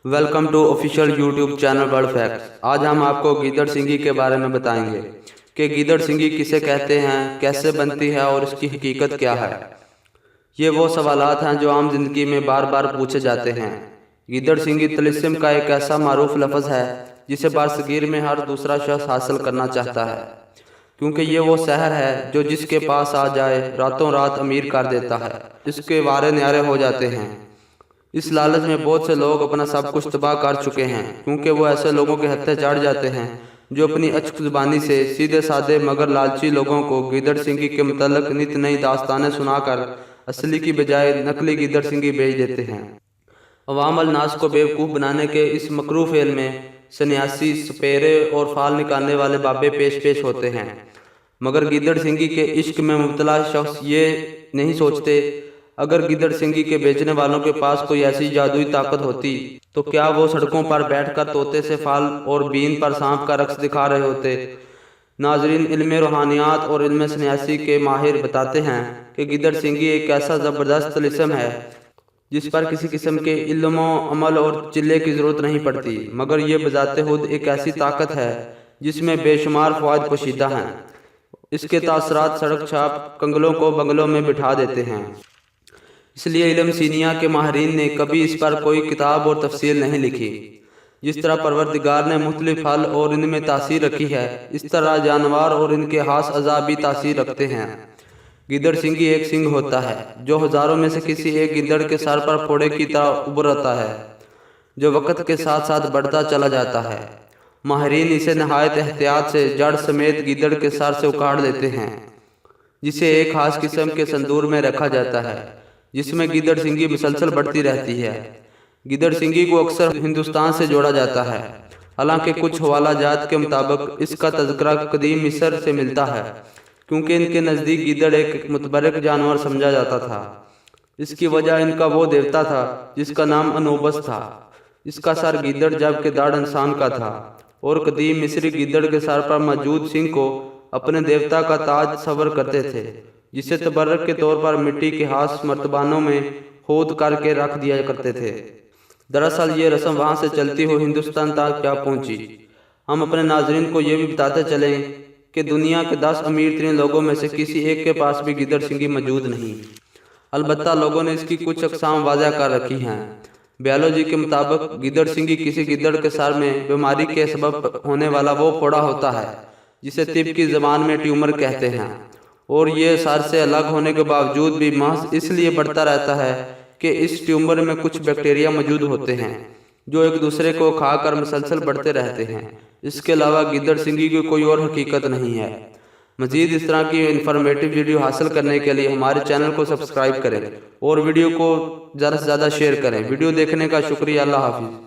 Welcome to official YouTube channel world facts. आज हम आपको गीदड़ सिंगी के बारे में बताएंगे कि गीदड़ सिंगी किसे कहते हैं, कैसे बनती है और इसकी हकीकत क्या है। ये वो सवालात हैं जो आम जिंदगी में बार बार पूछे जाते हैं। गीदड़ सिंगी तिलिस्म का एक ऐसा मारूफ लफ्ज़ है जिसे बारसगीर में हर दूसरा शख्स हासिल करना चाहता है, क्योंकि ये वो शहर है जो जिसके पास आ जाए रातों रात अमीर कर देता है। इसके वारे न्यारे हो जाते हैं। इस लालच में बहुत से लोग अपना सब कुछ तबाह कर चुके हैं, क्योंकि वो ऐसे लोगों के हत्थे चढ़ जाते हैं जो अपनी अचक ज़ुबानी से सीधे साधे मगर लालची लोगों को गीदड़ सिंगी के मुतल्लिक नित नई दास्तानें सुनाकर असली की बजाय नकली गीदड़ सिंगी भेज देते हैं। अवाम अल नास को बेवकूफ़ बनाने के इस मकरू फेल में सन्यासी, सपेरे और फाल निकालने वाले बाबे पेश पेश होते हैं, मगर गीदड़ सिंगी के इश्क में मुब्तला शख्स ये नहीं सोचते अगर गीदड़ सिंगी के बेचने वालों के पास कोई ऐसी जादुई ताकत होती तो क्या वो सड़कों पर बैठकर तोते से फाल और बीन पर सांप का रक्स दिखा रहे होते। नाजरीन, इल्म रूहानियात और इल्म सन्यासी के माहिर बताते हैं कि गीदड़ सिंगी एक ऐसा ज़बरदस्त तिलिस्म है जिस पर किसी किस्म के इल्म, अमल और चिल्ले की ज़रूरत नहीं पड़ती, मगर ये बजाते खुद एक ऐसी ताकत है जिसमें बेशुमार फ़वाइद पोशीदा हैं। इसके तासरात सड़क छाप कंगलों को बंगलों में बिठा देते हैं। इसलिए इल्म सीनिया के माहिरीन ने कभी इस पर कोई किताब और तफसील नहीं लिखी। जिस तरह परवरदिगार ने मुख्तलिफ फल और इनमें तासीर रखी है, इस तरह जानवर और इनके खास अज़ा भी तासीर रखते हैं। गीदड़ सिंगी एक सिंग होता है जो हज़ारों में से किसी एक गीदड़ के सर पर फोड़े की तरह उभरता है, जो वक़्त के साथ साथ बढ़ता चला जाता है। माहिरीन इसे नहायत एहतियात से जड़ समेत गीदड़ के सर से उखाड़ लेते हैं, जिसे एक खास किस्म के संदूर में रखा जाता है जिसमें गीदड़ सिंगी मुसलसल बढ़ती रहती है। गीदड़ सिंगी को अक्सर हिंदुस्तान से जोड़ा जाता है, हालांकि कुछ हवाला जात के मुताबिक इसका तज़किरा कदीम मिस्र से मिलता है, क्योंकि इनके नज़दीक गीदड़ एक मुतबरक जानवर समझा जाता था। इसकी वजह इनका वो देवता था जिसका नाम अनोबस था। इसका सर गीदड़ जबकि दाढ़ इंसान का था, और कदीम मिस्री गीदड़ के सर पर मौजूद सिंग को अपने देवता का ताज सवर करते थे, जिसे तबर्रक के तौर पर मिट्टी के खास मर्तबानों में खोद करके रख दिया करते थे। दरअसल ये रस्म वहाँ से चलती हुई हिंदुस्तान तक क्या पहुँची। हम अपने नाजरीन को ये भी बताते चलें कि दुनिया के 10 अमीर तरीन लोगों में से किसी एक के पास भी गीदड़ सिंगी मौजूद नहीं। अलबत्ता लोगों ने इसकी कुछ अक़साम वाज़ह कर रखी हैं। बायोलॉजी के मुताबिक गीदड़ सिंगी किसी गीदड़ के सर में बीमारी के सबब होने वाला वो फोड़ा होता है जिसे तिब की ज़बान में ट्यूमर कहते हैं, और ये सर से अलग होने के बावजूद भी महज इसलिए बढ़ता रहता है कि इस ट्यूमर में कुछ बैक्टीरिया मौजूद होते हैं जो एक दूसरे को खाकर मुसलसल बढ़ते रहते हैं। इसके अलावा गीदड़ सिंगी की कोई और हकीकत नहीं है। मज़ीद इस तरह की इन्फॉर्मेटिव वीडियो हासिल करने के लिए हमारे चैनल को सब्सक्राइब करें और वीडियो को ज़्यादा से ज़्यादा शेयर करें। वीडियो देखने का शुक्रिया। अल्लाह हाफिज़।